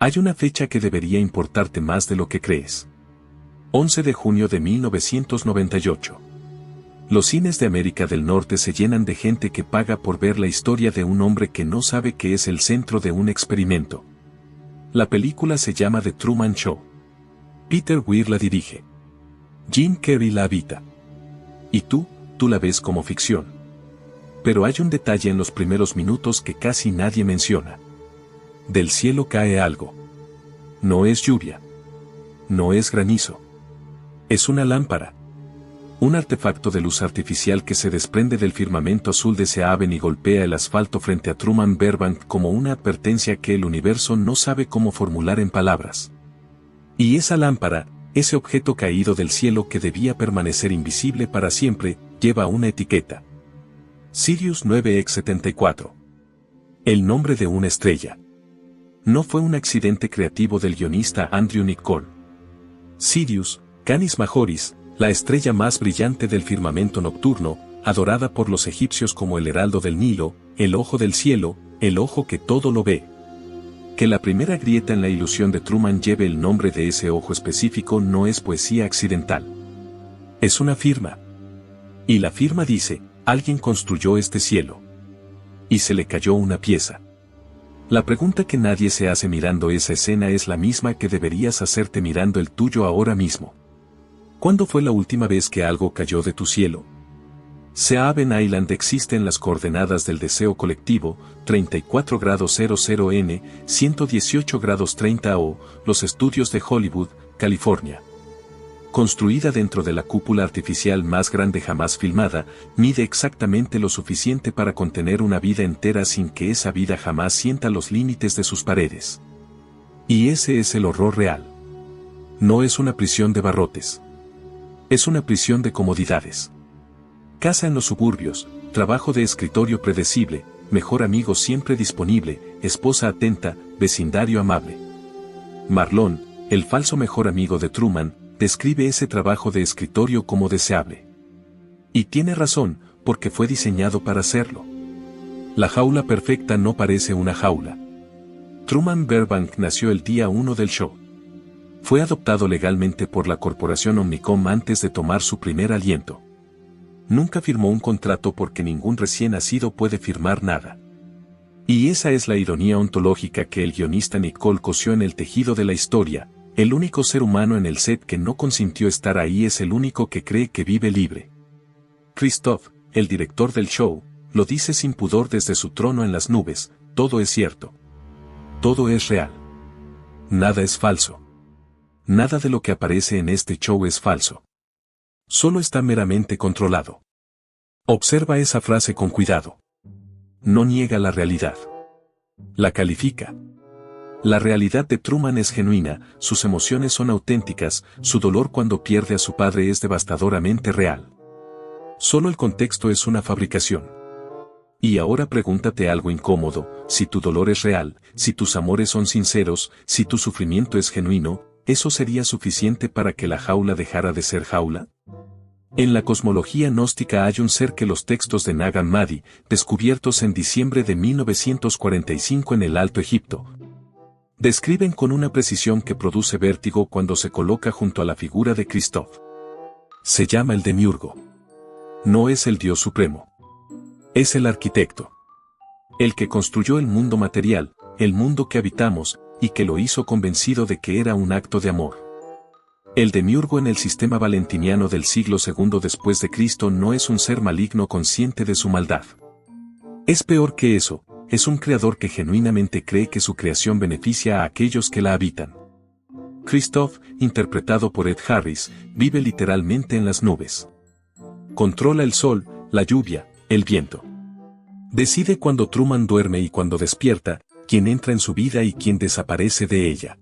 Hay una fecha que debería importarte más de lo que crees. 11 de junio de 1998. Los cines de América del Norte se llenan de gente que paga por ver la historia de un hombre que no sabe que es el centro de un experimento. La película se llama The Truman Show. Peter Weir la dirige. Jim Carrey la habita. Y tú la ves como ficción. Pero hay un detalle en los primeros minutos que casi nadie menciona. Del cielo cae algo. No es lluvia. No es granizo. Es una lámpara. Un artefacto de luz artificial que se desprende del firmamento azul de Seaben y golpea el asfalto frente a Truman Burbank como una advertencia que el universo no sabe cómo formular en palabras. Y esa lámpara, ese objeto caído del cielo que debía permanecer invisible para siempre, lleva una etiqueta. Sirius 9X74. El nombre de una estrella. No fue un accidente creativo del guionista Andrew Niccol. Sirius, Canis Majoris, la estrella más brillante del firmamento nocturno, adorada por los egipcios como el heraldo del Nilo, el ojo del cielo, el ojo que todo lo ve. Que la primera grieta en la ilusión de Truman lleve el nombre de ese ojo específico no es poesía accidental. Es una firma. Y la firma dice, alguien construyó este cielo. Y se le cayó una pieza. La pregunta que nadie se hace mirando esa escena es la misma que deberías hacerte mirando el tuyo ahora mismo. ¿Cuándo fue la última vez que algo cayó de tu cielo? Seaben Island existe en las coordenadas del deseo colectivo, 34 grados 00 N, 118 grados 30 O, los estudios de Hollywood, California. Construida dentro de la cúpula artificial más grande jamás filmada, mide exactamente lo suficiente para contener una vida entera sin que esa vida jamás sienta los límites de sus paredes. Y ese es el horror real. No es una prisión de barrotes. Es una prisión de comodidades. Casa en los suburbios, trabajo de escritorio predecible, mejor amigo siempre disponible, esposa atenta, vecindario amable. Marlon, el falso mejor amigo de Truman, describe ese trabajo de escritorio como deseable. Y tiene razón, porque fue diseñado para hacerlo. La jaula perfecta no parece una jaula. Truman Burbank nació el día 1 del show. Fue adoptado legalmente por la corporación Omnicom antes de tomar su primer aliento. Nunca firmó un contrato porque ningún recién nacido puede firmar nada. Y esa es la ironía ontológica que el guionista Niccol cosió en el tejido de la historia. El único ser humano en el set que no consintió estar ahí es el único que cree que vive libre. Christoph, el director del show, lo dice sin pudor desde su trono en las nubes, todo es cierto. Todo es real. Nada es falso. Nada de lo que aparece en este show es falso. Solo está meramente controlado. Observa esa frase con cuidado. No niega la realidad. La califica. La realidad de Truman es genuina, sus emociones son auténticas, su dolor cuando pierde a su padre es devastadoramente real. Solo el contexto es una fabricación. Y ahora pregúntate algo incómodo, si tu dolor es real, si tus amores son sinceros, si tu sufrimiento es genuino, ¿eso sería suficiente para que la jaula dejara de ser jaula? En la cosmología gnóstica hay un ser que los textos de Nag Hammadi, descubiertos en diciembre de 1945 en el Alto Egipto, describen con una precisión que produce vértigo cuando se coloca junto a la figura de Christoph. Se llama el Demiurgo. No es el Dios Supremo. Es el arquitecto. El que construyó el mundo material, el mundo que habitamos, y que lo hizo convencido de que era un acto de amor. El Demiurgo en el sistema valentiniano del siglo II después de Cristo no es un ser maligno consciente de su maldad. Es peor que eso. Es un creador que genuinamente cree que su creación beneficia a aquellos que la habitan. Christoph, interpretado por Ed Harris, vive literalmente en las nubes. Controla el sol, la lluvia, el viento. Decide cuando Truman duerme y cuando despierta, quién entra en su vida y quién desaparece de ella.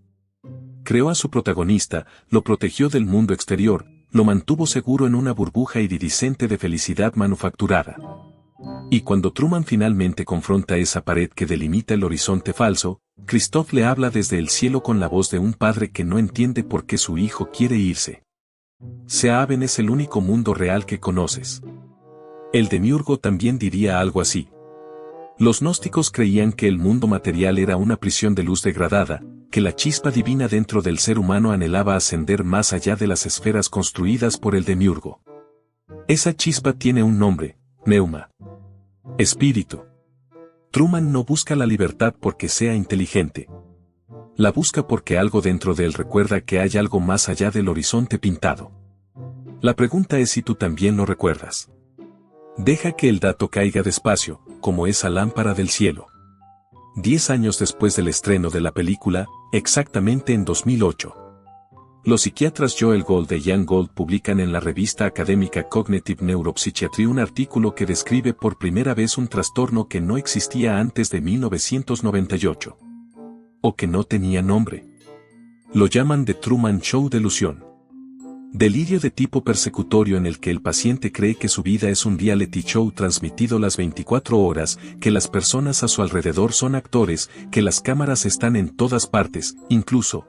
Creó a su protagonista, lo protegió del mundo exterior, lo mantuvo seguro en una burbuja iridiscente de felicidad manufacturada. Y cuando Truman finalmente confronta esa pared que delimita el horizonte falso, Christoph le habla desde el cielo con la voz de un padre que no entiende por qué su hijo quiere irse. Seaben es el único mundo real que conoces. El Demiurgo también diría algo así. Los gnósticos creían que el mundo material era una prisión de luz degradada, que la chispa divina dentro del ser humano anhelaba ascender más allá de las esferas construidas por el demiurgo. Esa chispa tiene un nombre, Pneuma. Espíritu. Truman no busca la libertad porque sea inteligente. La busca porque algo dentro de él recuerda que hay algo más allá del horizonte pintado. La pregunta es si tú también lo recuerdas. Deja que el dato caiga despacio, como esa lámpara del cielo. 10 años después del estreno de la película, exactamente en 2008. Los psiquiatras Joel Gold e Ian Gold publican en la revista académica Cognitive Neuropsychiatry un artículo que describe por primera vez un trastorno que no existía antes de 1998. O que no tenía nombre. Lo llaman The Truman Show delusión. Delirio de tipo persecutorio en el que el paciente cree que su vida es un reality show transmitido las 24 horas, que las personas a su alrededor son actores, que las cámaras están en todas partes, incluso,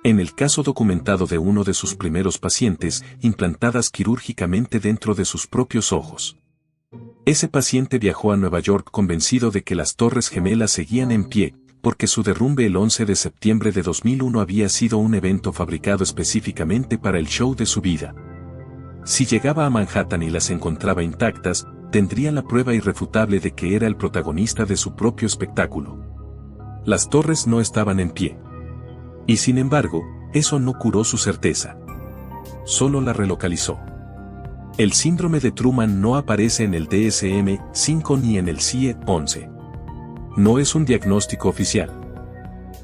en el caso documentado de uno de sus primeros pacientes, implantadas quirúrgicamente dentro de sus propios ojos. Ese paciente viajó a Nueva York convencido de que las Torres Gemelas seguían en pie, porque su derrumbe el 11 de septiembre de 2001 había sido un evento fabricado específicamente para el show de su vida. Si llegaba a Manhattan y las encontraba intactas, tendría la prueba irrefutable de que era el protagonista de su propio espectáculo. Las torres no estaban en pie. Y sin embargo, eso no curó su certeza. Solo la relocalizó. El síndrome de Truman no aparece en el DSM-5 ni en el CIE-11. No es un diagnóstico oficial.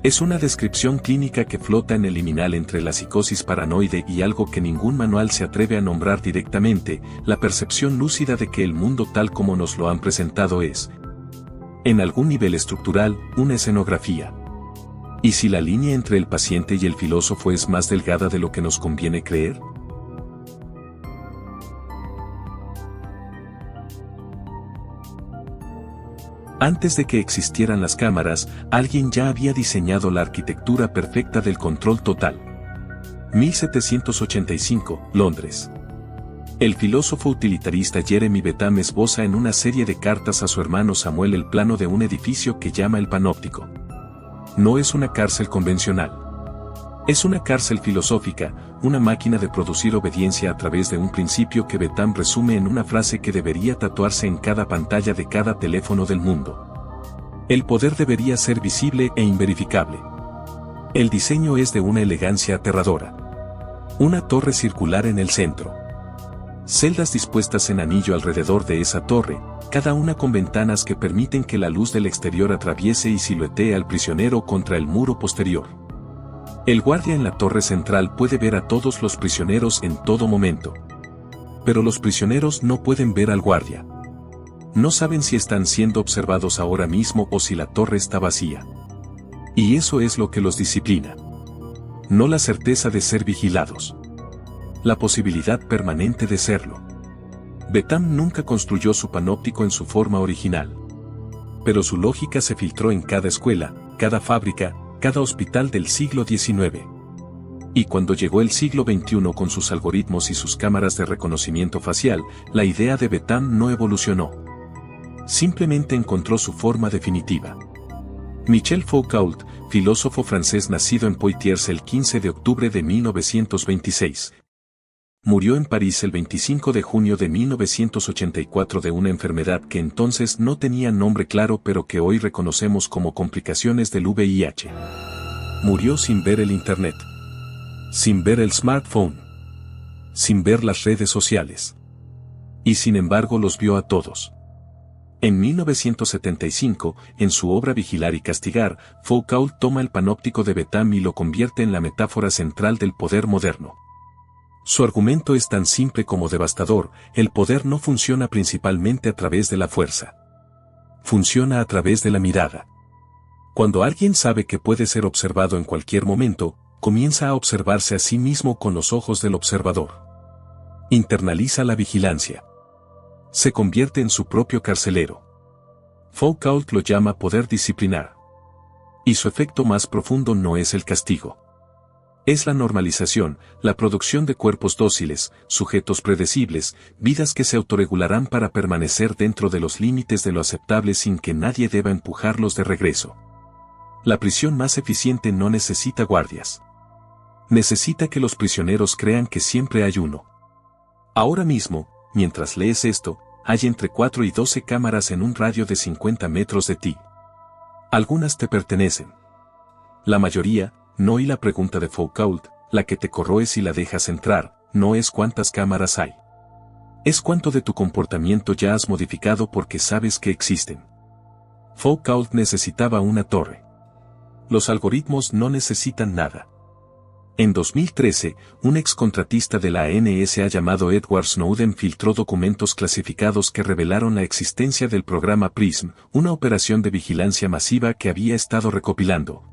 Es una descripción clínica que flota en el liminal entre la psicosis paranoide y algo que ningún manual se atreve a nombrar directamente, la percepción lúcida de que el mundo tal como nos lo han presentado es, en algún nivel estructural, una escenografía. ¿Y si la línea entre el paciente y el filósofo es más delgada de lo que nos conviene creer? Antes de que existieran las cámaras, alguien ya había diseñado la arquitectura perfecta del control total. 1785, Londres. El filósofo utilitarista Jeremy Bentham esboza en una serie de cartas a su hermano Samuel el plano de un edificio que llama el Panóptico. No es una cárcel convencional. Es una cárcel filosófica, una máquina de producir obediencia a través de un principio que Bentham resume en una frase que debería tatuarse en cada pantalla de cada teléfono del mundo. El poder debería ser visible e inverificable. El diseño es de una elegancia aterradora. Una torre circular en el centro. Celdas dispuestas en anillo alrededor de esa torre, cada una con ventanas que permiten que la luz del exterior atraviese y siluetee al prisionero contra el muro posterior. El guardia en la torre central puede ver a todos los prisioneros en todo momento. Pero los prisioneros no pueden ver al guardia. No saben si están siendo observados ahora mismo o si la torre está vacía. Y eso es lo que los disciplina. No la certeza de ser vigilados. La posibilidad permanente de serlo. Bentham nunca construyó su panóptico en su forma original. Pero su lógica se filtró en cada escuela, cada fábrica, cada hospital del siglo XIX. Y cuando llegó el siglo XXI con sus algoritmos y sus cámaras de reconocimiento facial, la idea de Bentham no evolucionó. Simplemente encontró su forma definitiva. Michel Foucault, filósofo francés nacido en Poitiers el 15 de octubre de 1926. Murió en París el 25 de junio de 1984 de una enfermedad que entonces no tenía nombre claro pero que hoy reconocemos como complicaciones del VIH. Murió sin ver el Internet. Sin ver el smartphone. Sin ver las redes sociales. Y sin embargo los vio a todos. En 1975, en su obra Vigilar y Castigar, Foucault toma el panóptico de Bentham y lo convierte en la metáfora central del poder moderno. Su argumento es tan simple como devastador: el poder no funciona principalmente a través de la fuerza. Funciona a través de la mirada. Cuando alguien sabe que puede ser observado en cualquier momento, comienza a observarse a sí mismo con los ojos del observador. Internaliza la vigilancia. Se convierte en su propio carcelero. Foucault lo llama poder disciplinar. Y su efecto más profundo no es el castigo. Es la normalización, la producción de cuerpos dóciles, sujetos predecibles, vidas que se autorregularán para permanecer dentro de los límites de lo aceptable sin que nadie deba empujarlos de regreso. La prisión más eficiente no necesita guardias. Necesita que los prisioneros crean que siempre hay uno. Ahora mismo, mientras lees esto, hay entre 4 y 12 cámaras en un radio de 50 metros de ti. Algunas te pertenecen. La mayoría, no, y la pregunta de Foucault, la que te corroe si la dejas entrar, no es cuántas cámaras hay. Es cuánto de tu comportamiento ya has modificado porque sabes que existen. Foucault necesitaba una torre. Los algoritmos no necesitan nada. En 2013, un excontratista de la NSA llamado Edward Snowden filtró documentos clasificados que revelaron la existencia del programa PRISM, una operación de vigilancia masiva que había estado recopilando,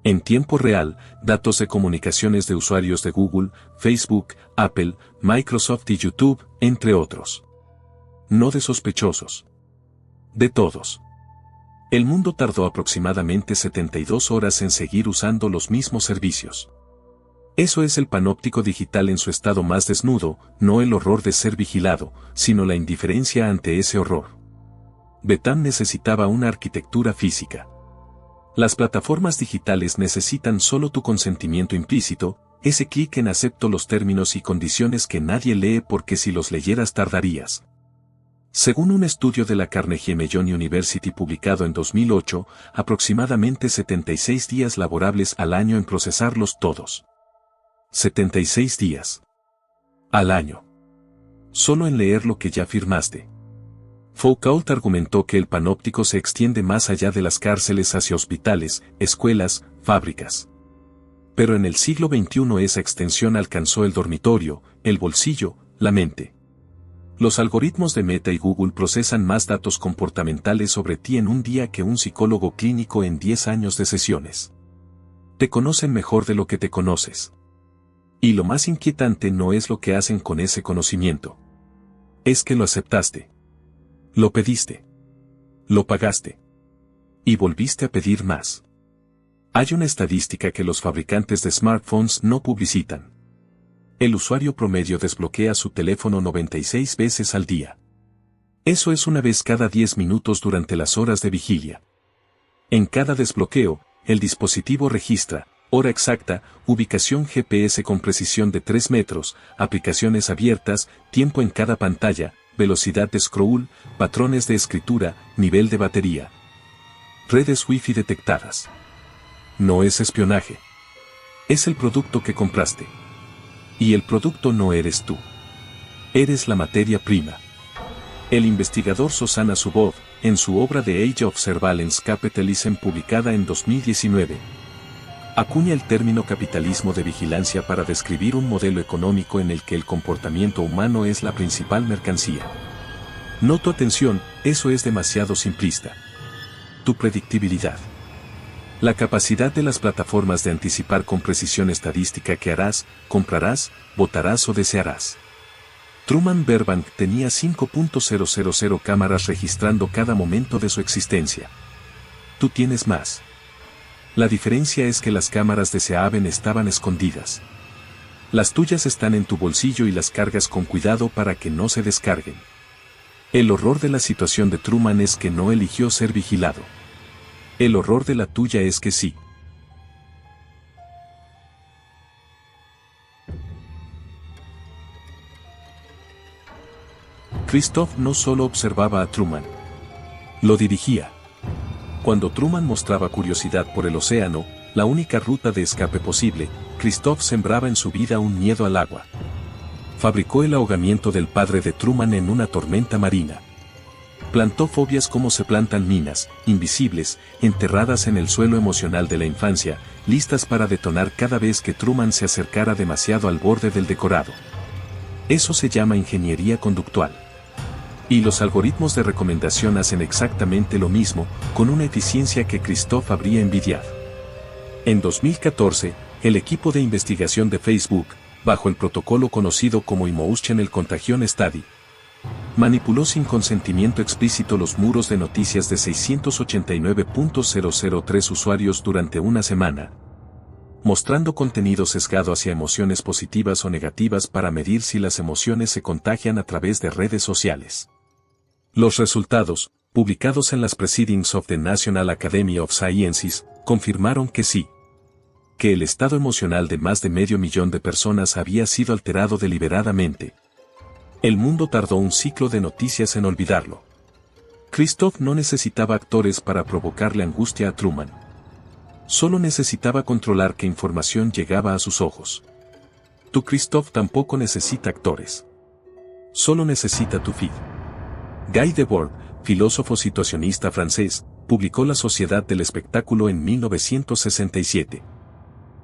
en tiempo real, datos de comunicaciones de usuarios de Google, Facebook, Apple, Microsoft y YouTube, entre otros. No de sospechosos. De todos. El mundo tardó aproximadamente 72 horas en seguir usando los mismos servicios. Eso es el panóptico digital en su estado más desnudo, no el horror de ser vigilado, sino la indiferencia ante ese horror. Betam necesitaba una arquitectura física. Las plataformas digitales necesitan solo tu consentimiento implícito, ese clic en acepto los términos y condiciones que nadie lee porque si los leyeras tardarías. Según un estudio de la Carnegie Mellon University publicado en 2008, aproximadamente 76 días laborables al año en procesarlos todos. 76 días. Al año. Solo en leer lo que ya firmaste. Foucault argumentó que el panóptico se extiende más allá de las cárceles hacia hospitales, escuelas, fábricas. Pero en el siglo XXI esa extensión alcanzó el dormitorio, el bolsillo, la mente. Los algoritmos de Meta y Google procesan más datos comportamentales sobre ti en un día que un psicólogo clínico en 10 años de sesiones. Te conocen mejor de lo que te conoces. Y lo más inquietante no es lo que hacen con ese conocimiento. Es que lo aceptaste. Lo pediste. Lo pagaste. Y volviste a pedir más. Hay una estadística que los fabricantes de smartphones no publicitan. El usuario promedio desbloquea su teléfono 96 veces al día. Eso es una vez cada 10 minutos durante las horas de vigilia. En cada desbloqueo, el dispositivo registra hora exacta, ubicación GPS con precisión de 3 metros, aplicaciones abiertas, tiempo en cada pantalla, velocidad de scroll, patrones de escritura, nivel de batería. Redes Wi-Fi detectadas. No es espionaje. Es el producto que compraste. Y el producto no eres tú. Eres la materia prima. El investigador Shoshana Zuboff, en su obra The Age of Surveillance Capitalism publicada en 2019, acuña el término capitalismo de vigilancia para describir un modelo económico en el que el comportamiento humano es la principal mercancía. No tu atención, eso es demasiado simplista. Tu predictibilidad. La capacidad de las plataformas de anticipar con precisión estadística qué harás, comprarás, votarás o desearás. Truman Burbank tenía 5.000 cámaras registrando cada momento de su existencia. Tú tienes más. La diferencia es que las cámaras de Seaben estaban escondidas. Las tuyas están en tu bolsillo y las cargas con cuidado para que no se descarguen. El horror de la situación de Truman es que no eligió ser vigilado. El horror de la tuya es que sí. Christoph no solo observaba a Truman. Lo dirigía. Cuando Truman mostraba curiosidad por el océano, la única ruta de escape posible, Christoph sembraba en su vida un miedo al agua. Fabricó el ahogamiento del padre de Truman en una tormenta marina. Plantó fobias como se plantan minas, invisibles, enterradas en el suelo emocional de la infancia, listas para detonar cada vez que Truman se acercara demasiado al borde del decorado. Eso se llama ingeniería conductual. Y los algoritmos de recomendación hacen exactamente lo mismo, con una eficiencia que Christoph habría envidiado. En 2014, el equipo de investigación de Facebook, bajo el protocolo conocido como Emotional Contagion Study, manipuló sin consentimiento explícito los muros de noticias de 689.003 usuarios durante una semana. mostrando contenido sesgado hacia emociones positivas o negativas para medir si las emociones se contagian a través de redes sociales. Los resultados, publicados en las Proceedings of the National Academy of Sciences, confirmaron que sí. Que el estado emocional de más de 500.000 de personas había sido alterado deliberadamente. El mundo tardó un ciclo de noticias en olvidarlo. Christoph no necesitaba actores para provocarle angustia a Truman. Solo necesitaba controlar qué información llegaba a sus ojos. Tu Christoph tampoco necesita actores. Solo necesita tu feed. Guy Debord, filósofo situacionista francés, publicó La Sociedad del Espectáculo en 1967.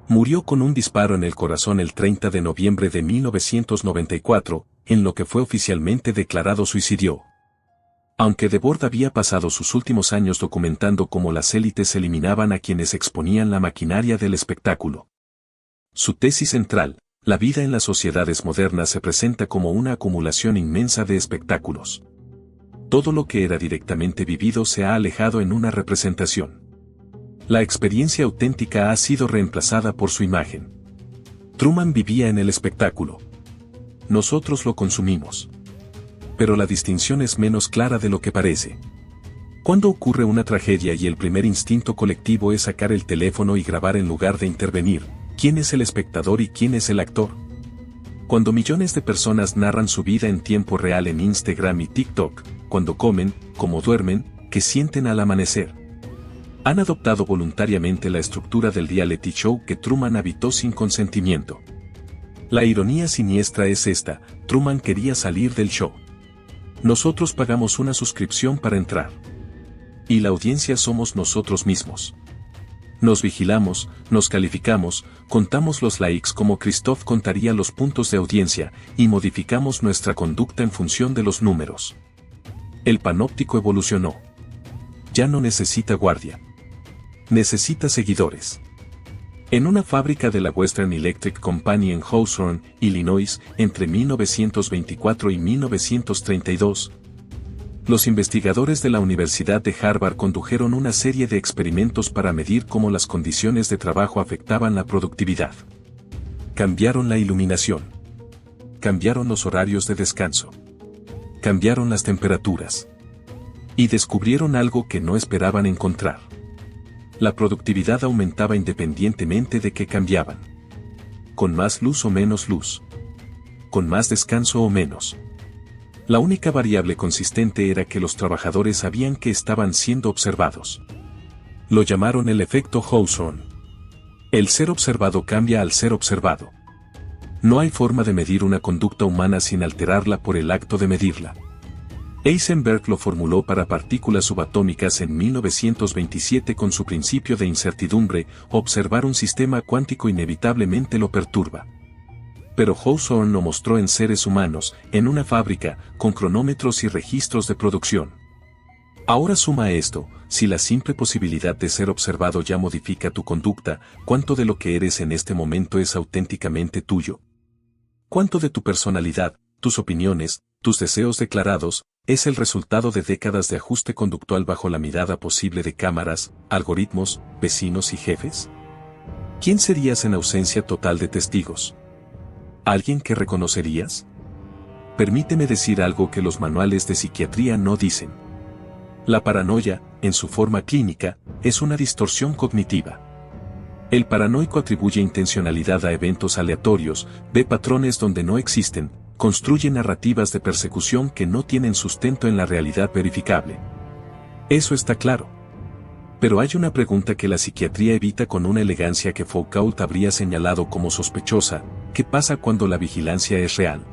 Murió con un disparo en el corazón el 30 de noviembre de 1994, en lo que fue oficialmente declarado suicidio. Aunque Debord había pasado sus últimos años documentando cómo las élites eliminaban a quienes exponían la maquinaria del espectáculo. Su tesis central, la vida en las sociedades modernas se presenta como una acumulación inmensa de espectáculos. Todo lo que era directamente vivido se ha alejado en una representación. La experiencia auténtica ha sido reemplazada por su imagen. Truman vivía en el espectáculo. Nosotros lo consumimos. Pero la distinción es menos clara de lo que parece. Cuando ocurre una tragedia y el primer instinto colectivo es sacar el teléfono y grabar en lugar de intervenir, ¿quién es el espectador y quién es el actor? Cuando millones de personas narran su vida en tiempo real en Instagram y TikTok, cuando comen, como duermen, qué sienten al amanecer. Han adoptado voluntariamente la estructura del reality show que Truman habitó sin consentimiento. La ironía siniestra es esta: Truman quería salir del show. Nosotros pagamos una suscripción para entrar. Y la audiencia somos nosotros mismos. Nos vigilamos, nos calificamos, contamos los likes como Christoph contaría los puntos de audiencia, y modificamos nuestra conducta en función de los números. El panóptico evolucionó. Ya no necesita guardia. Necesita seguidores. En una fábrica de la Western Electric Company en Hawthorne, Illinois, entre 1924 y 1932, los investigadores de la Universidad de Harvard condujeron una serie de experimentos para medir cómo las condiciones de trabajo afectaban la productividad. Cambiaron la iluminación. Cambiaron los horarios de descanso. Cambiaron las temperaturas. Y descubrieron algo que no esperaban encontrar. La productividad aumentaba independientemente de que cambiaban. Con más luz o menos luz. Con más descanso o menos. La única variable consistente era que los trabajadores sabían que estaban siendo observados. Lo llamaron el efecto Hawthorne. El ser observado cambia al ser observado. No hay forma de medir una conducta humana sin alterarla por el acto de medirla. Heisenberg lo formuló para partículas subatómicas en 1927 con su principio de incertidumbre: observar un sistema cuántico inevitablemente lo perturba. Pero Hawthorne lo mostró en seres humanos, en una fábrica, con cronómetros y registros de producción. Ahora suma a esto: si la simple posibilidad de ser observado ya modifica tu conducta, ¿cuánto de lo que eres en este momento es auténticamente tuyo? ¿Cuánto de tu personalidad, tus opiniones, tus deseos declarados, es el resultado de décadas de ajuste conductual bajo la mirada posible de cámaras, algoritmos, vecinos y jefes? ¿Quién serías en ausencia total de testigos? ¿Alguien que reconocerías? Permíteme decir algo que los manuales de psiquiatría no dicen. La paranoia, en su forma clínica, es una distorsión cognitiva. El paranoico atribuye intencionalidad a eventos aleatorios, ve patrones donde no existen, construye narrativas de persecución que no tienen sustento en la realidad verificable. Eso está claro. Pero hay una pregunta que la psiquiatría evita con una elegancia que Foucault habría señalado como sospechosa: ¿qué pasa cuando la vigilancia es real?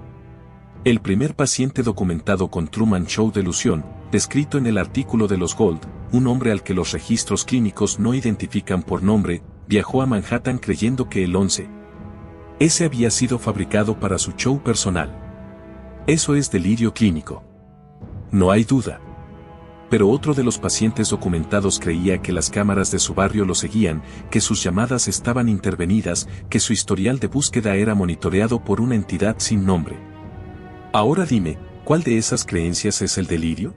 El primer paciente documentado con Truman Show delusión, descrito en el artículo de los Gold, un hombre al que los registros clínicos no identifican por nombre, viajó a Manhattan creyendo que el 11S había sido fabricado para su show personal. Eso es delirio clínico. No hay duda. Pero otro de los pacientes documentados creía que las cámaras de su barrio lo seguían, que sus llamadas estaban intervenidas, que su historial de búsqueda era monitoreado por una entidad sin nombre. Ahora dime, ¿cuál de esas creencias es el delirio?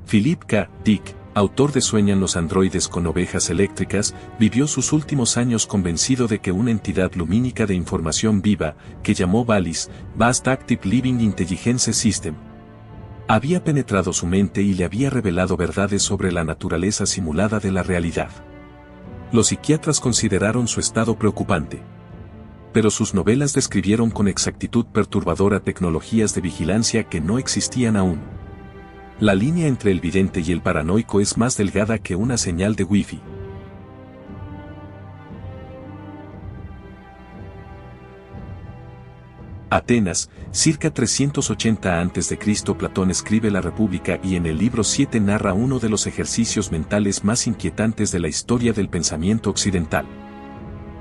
Philip K. Dick, autor de Sueñan los androides con ovejas eléctricas, vivió sus últimos años convencido de que una entidad lumínica de información viva, que llamó VALIS, Vast Active Living Intelligence System, había penetrado su mente y le había revelado verdades sobre la naturaleza simulada de la realidad. Los psiquiatras consideraron su estado preocupante. Pero sus novelas describieron con exactitud perturbadora tecnologías de vigilancia que no existían aún. La línea entre el vidente y el paranoico es más delgada que una señal de Wi-Fi. Atenas, circa 380 a.C. Platón escribe La República y en el libro 7 narra uno de los ejercicios mentales más inquietantes de la historia del pensamiento occidental.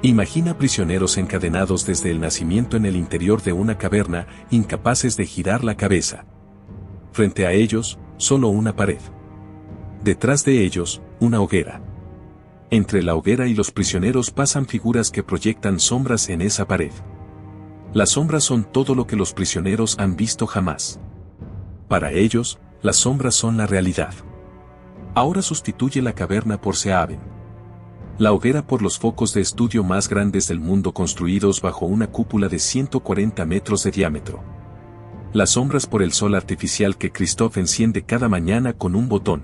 Imagina prisioneros encadenados desde el nacimiento en el interior de una caverna, incapaces de girar la cabeza. Frente a ellos, solo una pared. Detrás de ellos, una hoguera. Entre la hoguera y los prisioneros pasan figuras que proyectan sombras en esa pared. Las sombras son todo lo que los prisioneros han visto jamás. Para ellos, las sombras son la realidad. Ahora sustituye la caverna por Seaben. La hoguera por los focos de estudio más grandes del mundo construidos bajo una cúpula de 140 metros de diámetro. Las sombras por el sol artificial que Christoph enciende cada mañana con un botón.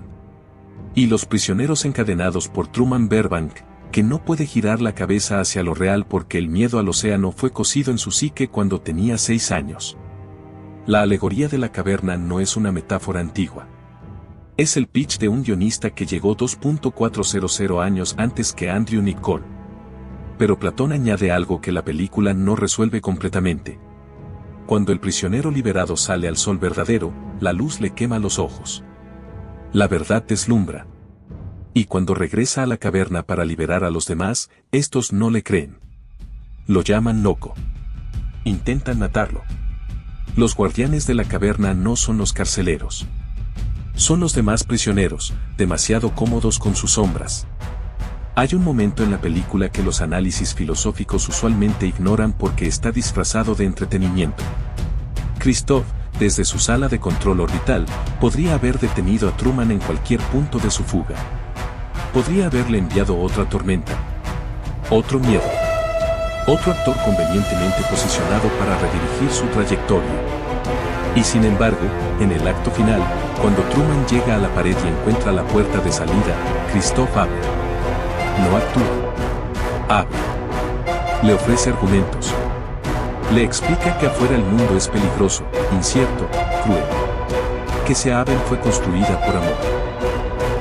Y los prisioneros encadenados por Truman Burbank, que no puede girar la cabeza hacia lo real porque el miedo al océano fue cosido en su psique cuando tenía 6 años. La alegoría de la caverna no es una metáfora antigua. Es el pitch de un guionista que llegó 2.400 años antes que Andrew Niccol. Pero Platón añade algo que la película no resuelve completamente. Cuando el prisionero liberado sale al sol verdadero, la luz le quema los ojos. La verdad deslumbra. Y cuando regresa a la caverna para liberar a los demás, estos no le creen. Lo llaman loco. Intentan matarlo. Los guardianes de la caverna no son los carceleros. Son los demás prisioneros, demasiado cómodos con sus sombras. Hay un momento en la película que los análisis filosóficos usualmente ignoran porque está disfrazado de entretenimiento. Christoph, desde su sala de control orbital, podría haber detenido a Truman en cualquier punto de su fuga. Podría haberle enviado otra tormenta. Otro miedo. Otro actor convenientemente posicionado para redirigir su trayectoria. Y sin embargo, en el acto final, cuando Truman llega a la pared y encuentra la puerta de salida, Christoph abre. No actúa. Abre. Le ofrece argumentos. Le explica que afuera el mundo es peligroso, incierto, cruel. Que Seaben fue construida por amor.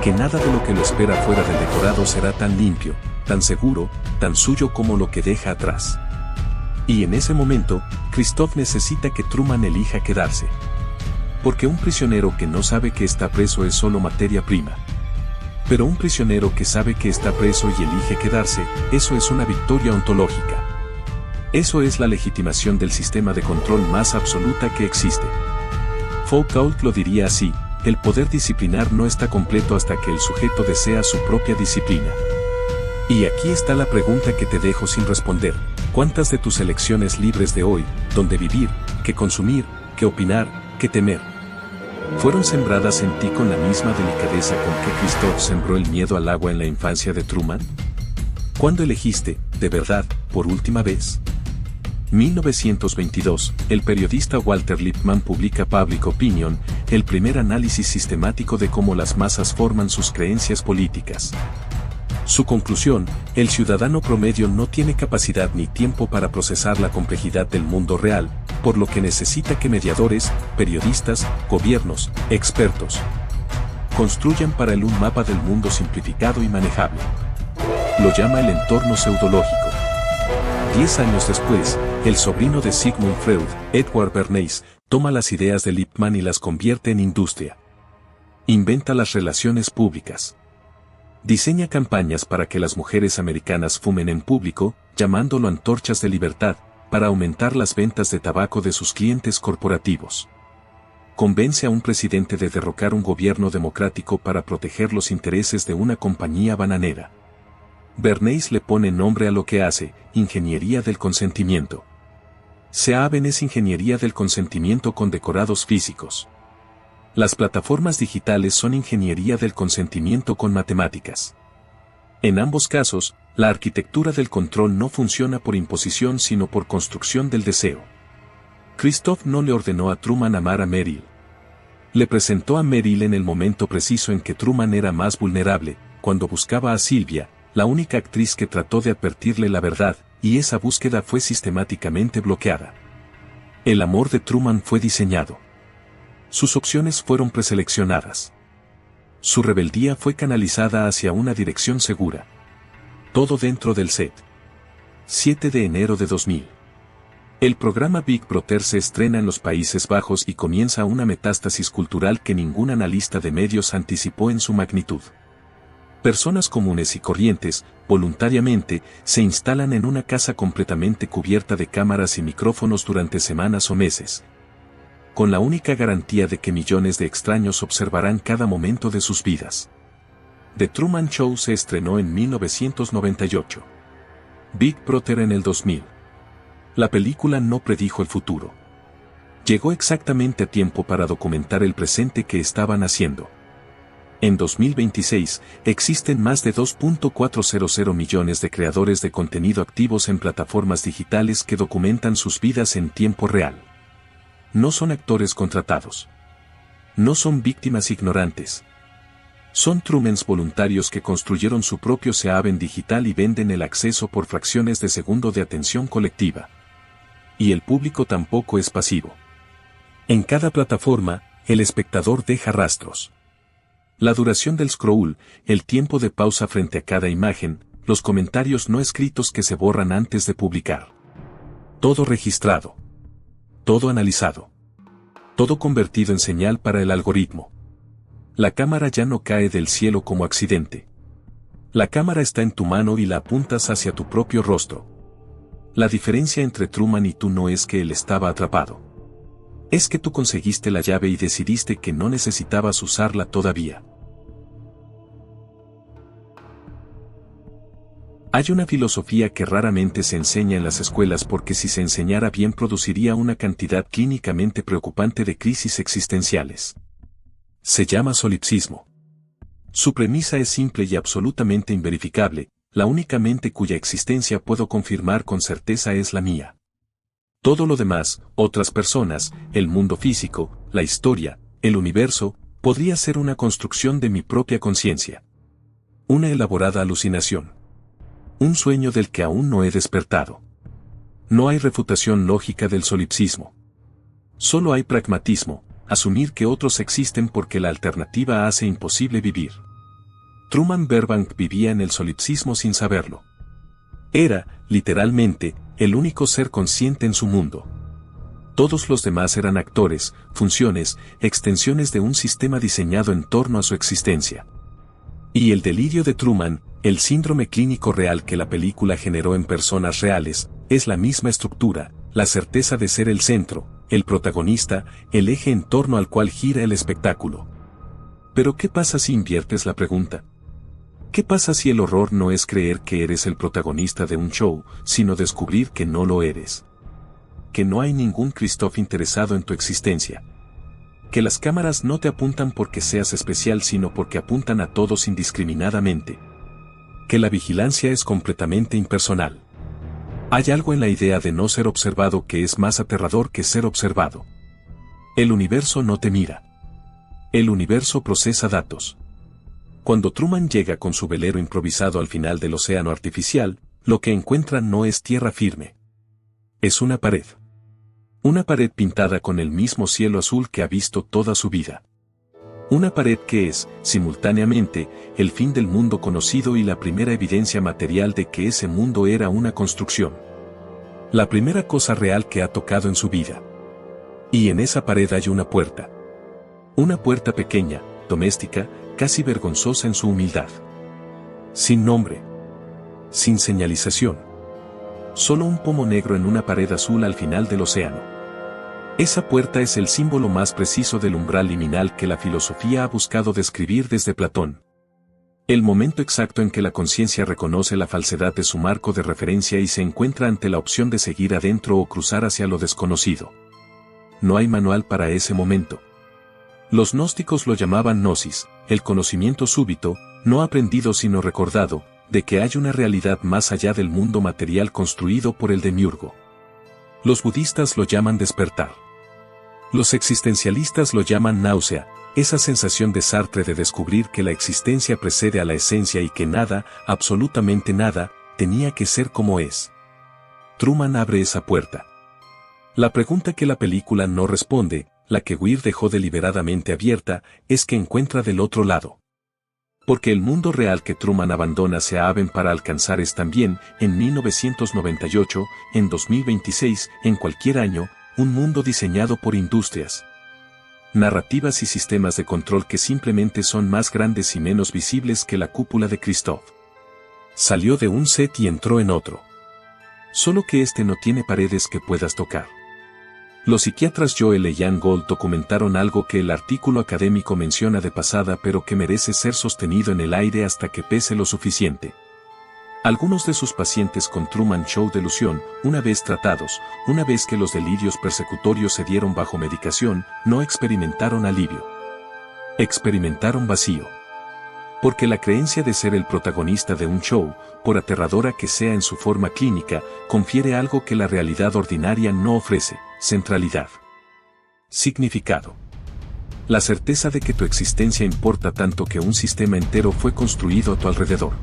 Que nada de lo que lo espera fuera del decorado será tan limpio, tan seguro, tan suyo como lo que deja atrás. Y en ese momento, Christoph necesita que Truman elija quedarse. Porque un prisionero que no sabe que está preso es solo materia prima. Pero un prisionero que sabe que está preso y elige quedarse, eso es una victoria ontológica. Eso es la legitimación del sistema de control más absoluta que existe. Foucault lo diría así: el poder disciplinar no está completo hasta que el sujeto desea su propia disciplina. Y aquí está la pregunta que te dejo sin responder: ¿cuántas de tus elecciones libres de hoy, dónde vivir, qué consumir, qué opinar, qué temer, fueron sembradas en ti con la misma delicadeza con que Christoph sembró el miedo al agua en la infancia de Truman? ¿Cuándo elegiste, de verdad, por última vez? 1922, el periodista Walter Lippmann publica Public Opinion, el primer análisis sistemático de cómo las masas forman sus creencias políticas. Su conclusión: el ciudadano promedio no tiene capacidad ni tiempo para procesar la complejidad del mundo real, por lo que necesita que mediadores, periodistas, gobiernos, expertos, construyan para él un mapa del mundo simplificado y manejable. Lo llama el entorno pseudológico. 10 años después, el sobrino de Sigmund Freud, Edward Bernays, toma las ideas de Lippmann y las convierte en industria. Inventa las relaciones públicas. Diseña campañas para que las mujeres americanas fumen en público, llamándolo antorchas de libertad, para aumentar las ventas de tabaco de sus clientes corporativos. Convence a un presidente de derrocar un gobierno democrático para proteger los intereses de una compañía bananera. Bernays le pone nombre a lo que hace: ingeniería del consentimiento. Seaben es ingeniería del consentimiento con decorados físicos. Las plataformas digitales son ingeniería del consentimiento con matemáticas. En ambos casos, la arquitectura del control no funciona por imposición sino por construcción del deseo. Christoph no le ordenó a Truman amar a Meryl. Le presentó a Meryl en el momento preciso en que Truman era más vulnerable, cuando buscaba a Sylvia, la única actriz que trató de advertirle la verdad, y esa búsqueda fue sistemáticamente bloqueada. El amor de Truman fue diseñado. Sus opciones fueron preseleccionadas. Su rebeldía fue canalizada hacia una dirección segura. Todo dentro del set. 7 de enero de 2000. El programa Big Brother se estrena en los Países Bajos y comienza una metástasis cultural que ningún analista de medios anticipó en su magnitud. Personas comunes y corrientes, voluntariamente, se instalan en una casa completamente cubierta de cámaras y micrófonos durante semanas o meses, con la única garantía de que millones de extraños observarán cada momento de sus vidas. The Truman Show se estrenó en 1998. Big Brother en el 2000. La película no predijo el futuro. Llegó exactamente a tiempo para documentar el presente que estaban haciendo. En 2026, existen más de 2.400 millones de creadores de contenido activos en plataformas digitales que documentan sus vidas en tiempo real. No son actores contratados. No son víctimas ignorantes. Son Trumans voluntarios que construyeron su propio Seaven digital y venden el acceso por fracciones de segundo de atención colectiva. Y el público tampoco es pasivo. En cada plataforma, el espectador deja rastros. La duración del scroll, el tiempo de pausa frente a cada imagen, los comentarios no escritos que se borran antes de publicar. Todo registrado. Todo analizado. Todo convertido en señal para el algoritmo. La cámara ya no cae del cielo como accidente. La cámara está en tu mano y la apuntas hacia tu propio rostro. La diferencia entre Truman y tú no es que él estaba atrapado. Es que tú conseguiste la llave y decidiste que no necesitabas usarla todavía. Hay una filosofía que raramente se enseña en las escuelas porque si se enseñara bien produciría una cantidad clínicamente preocupante de crisis existenciales. Se llama solipsismo. Su premisa es simple y absolutamente inverificable, la única mente cuya existencia puedo confirmar con certeza es la mía. Todo lo demás, otras personas, el mundo físico, la historia, el universo, podría ser una construcción de mi propia conciencia. Una elaborada alucinación. Un sueño del que aún no he despertado. No hay refutación lógica del solipsismo. Solo hay pragmatismo, asumir que otros existen porque la alternativa hace imposible vivir. Truman Burbank vivía en el solipsismo sin saberlo. Era, literalmente, el único ser consciente en su mundo. Todos los demás eran actores, funciones, extensiones de un sistema diseñado en torno a su existencia. Y el delirio de Truman, el síndrome clínico real que la película generó en personas reales, es la misma estructura, la certeza de ser el centro, el protagonista, el eje en torno al cual gira el espectáculo. Pero ¿qué pasa si inviertes la pregunta? ¿Qué pasa si el horror no es creer que eres el protagonista de un show, sino descubrir que no lo eres? Que no hay ningún Christoph interesado en tu existencia. Que las cámaras no te apuntan porque seas especial sino porque apuntan a todos indiscriminadamente. Que la vigilancia es completamente impersonal. Hay algo en la idea de no ser observado que es más aterrador que ser observado. El universo no te mira. El universo procesa datos. Cuando Truman llega con su velero improvisado al final del océano artificial, lo que encuentra no es tierra firme. Es una pared. Una pared pintada con el mismo cielo azul que ha visto toda su vida. Una pared que es, simultáneamente, el fin del mundo conocido y la primera evidencia material de que ese mundo era una construcción. La primera cosa real que ha tocado en su vida. Y en esa pared hay una puerta. Una puerta pequeña, doméstica, casi vergonzosa en su humildad. Sin nombre. Sin señalización. Solo un pomo negro en una pared azul al final del océano. Esa puerta es el símbolo más preciso del umbral liminal que la filosofía ha buscado describir desde Platón. El momento exacto en que la conciencia reconoce la falsedad de su marco de referencia y se encuentra ante la opción de seguir adentro o cruzar hacia lo desconocido. No hay manual para ese momento. Los gnósticos lo llamaban gnosis, el conocimiento súbito, no aprendido sino recordado, de que hay una realidad más allá del mundo material construido por el demiurgo. Los budistas lo llaman despertar. Los existencialistas lo llaman náusea, esa sensación de Sartre de descubrir que la existencia precede a la esencia y que nada, absolutamente nada, tenía que ser como es. Truman abre esa puerta. La pregunta que la película no responde, la que Weir dejó deliberadamente abierta, es que encuentra del otro lado. Porque el mundo real que Truman abandona se aben para alcanzar es también, en 1998, en 2026, en cualquier año, un mundo diseñado por industrias, narrativas y sistemas de control que simplemente son más grandes y menos visibles que la cúpula de Christoph. Salió de un set y entró en otro. Solo que este no tiene paredes que puedas tocar. Los psiquiatras Joel e Ian Gold documentaron algo que el artículo académico menciona de pasada pero que merece ser sostenido en el aire hasta que pese lo suficiente. Algunos de sus pacientes con Truman Show delusión, una vez tratados, una vez que los delirios persecutorios se dieron bajo medicación, no experimentaron alivio. Experimentaron vacío. Porque la creencia de ser el protagonista de un show, por aterradora que sea en su forma clínica, confiere algo que la realidad ordinaria no ofrece: centralidad. Significado. La certeza de que tu existencia importa tanto que un sistema entero fue construido a tu alrededor.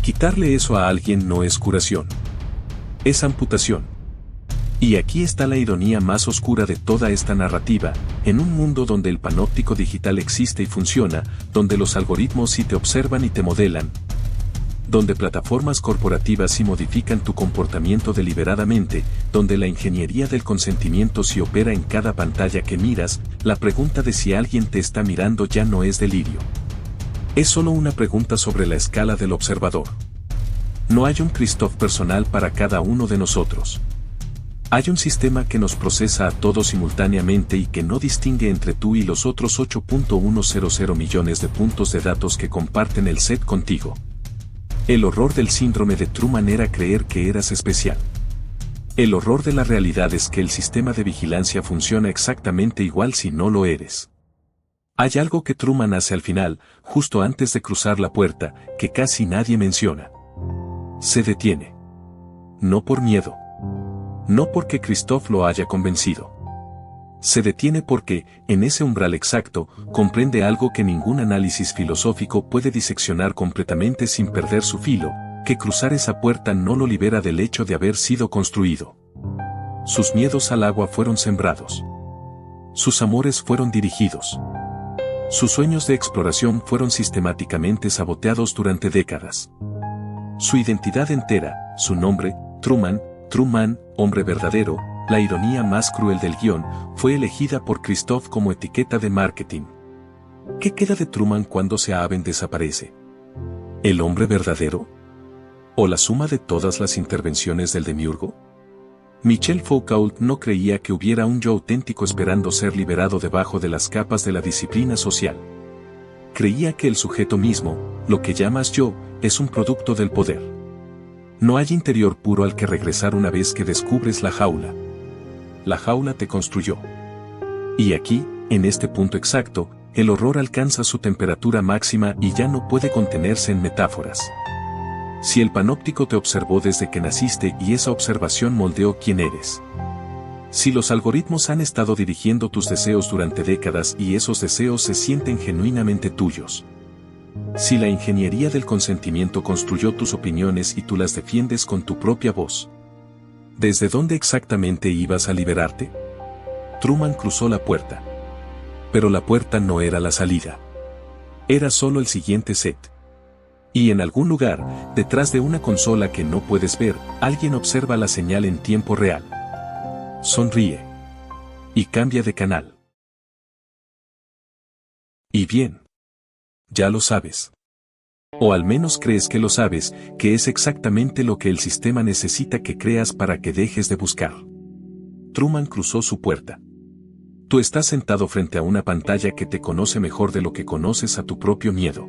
Quitarle eso a alguien no es curación. Es amputación. Y aquí está la ironía más oscura de toda esta narrativa, en un mundo donde el panóptico digital existe y funciona, donde los algoritmos sí te observan y te modelan, donde plataformas corporativas sí modifican tu comportamiento deliberadamente, donde la ingeniería del consentimiento sí opera en cada pantalla que miras, la pregunta de si alguien te está mirando ya no es delirio. Es solo una pregunta sobre la escala del observador. No hay un Christoph personal para cada uno de nosotros. Hay un sistema que nos procesa a todos simultáneamente y que no distingue entre tú y los otros 8.100 millones de puntos de datos que comparten el set contigo. El horror del síndrome de Truman era creer que eras especial. El horror de la realidad es que el sistema de vigilancia funciona exactamente igual si no lo eres. Hay algo que Truman hace al final, justo antes de cruzar la puerta, que casi nadie menciona. Se detiene. No por miedo. No porque Christoph lo haya convencido. Se detiene porque, en ese umbral exacto, comprende algo que ningún análisis filosófico puede diseccionar completamente sin perder su filo, que cruzar esa puerta no lo libera del hecho de haber sido construido. Sus miedos al agua fueron sembrados. Sus amores fueron dirigidos. Sus sueños de exploración fueron sistemáticamente saboteados durante décadas. Su identidad entera, su nombre, Truman, hombre verdadero, la ironía más cruel del guión, fue elegida por Christoph como etiqueta de marketing. ¿Qué queda de Truman cuando Seaben desaparece? ¿El hombre verdadero? ¿O la suma de todas las intervenciones del demiurgo? Michel Foucault no creía que hubiera un yo auténtico esperando ser liberado debajo de las capas de la disciplina social. Creía que el sujeto mismo, lo que llamas yo, es un producto del poder. No hay interior puro al que regresar una vez que descubres la jaula. La jaula te construyó. Y aquí, en este punto exacto, el horror alcanza su temperatura máxima y ya no puede contenerse en metáforas. Si el panóptico te observó desde que naciste y esa observación moldeó quién eres. Si los algoritmos han estado dirigiendo tus deseos durante décadas y esos deseos se sienten genuinamente tuyos. Si la ingeniería del consentimiento construyó tus opiniones y tú las defiendes con tu propia voz. ¿Desde dónde exactamente ibas a liberarte? Truman cruzó la puerta. Pero la puerta no era la salida. Era solo el siguiente set. Y en algún lugar, detrás de una consola que no puedes ver, alguien observa la señal en tiempo real. Sonríe. Y cambia de canal. Y bien. Ya lo sabes. O al menos crees que lo sabes, que es exactamente lo que el sistema necesita que creas para que dejes de buscar. Truman cruzó su puerta. Tú estás sentado frente a una pantalla que te conoce mejor de lo que conoces a tu propio miedo.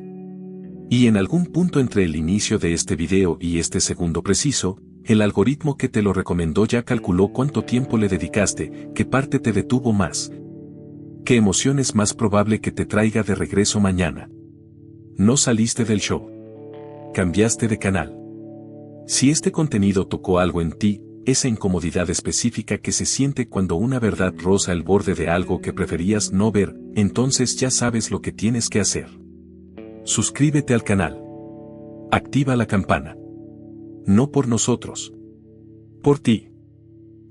Y en algún punto entre el inicio de este video y este segundo preciso, el algoritmo que te lo recomendó ya calculó cuánto tiempo le dedicaste, qué parte te detuvo más. ¿Qué emoción es más probable que te traiga de regreso mañana? No saliste del show. Cambiaste de canal. Si este contenido tocó algo en ti, esa incomodidad específica que se siente cuando una verdad roza el borde de algo que preferías no ver, entonces ya sabes lo que tienes que hacer. Suscríbete al canal. Activa la campana. No por nosotros. Por ti.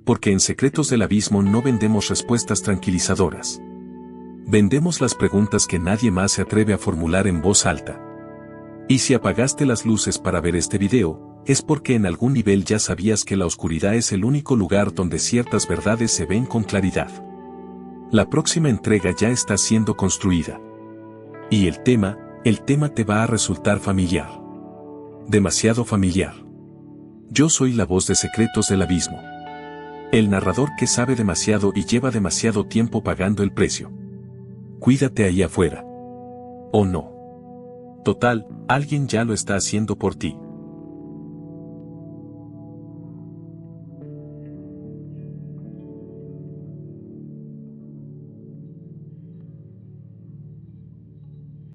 Porque en Secretos del Abismo no vendemos respuestas tranquilizadoras. Vendemos las preguntas que nadie más se atreve a formular en voz alta. Y si apagaste las luces para ver este video, es porque en algún nivel ya sabías que la oscuridad es el único lugar donde ciertas verdades se ven con claridad. La próxima entrega ya está siendo construida. Y el tema te va a resultar familiar. Demasiado familiar. Yo soy la voz de Secretos del Abismo. El narrador que sabe demasiado y lleva demasiado tiempo pagando el precio. Cuídate ahí afuera. ¿O no? Total, alguien ya lo está haciendo por ti.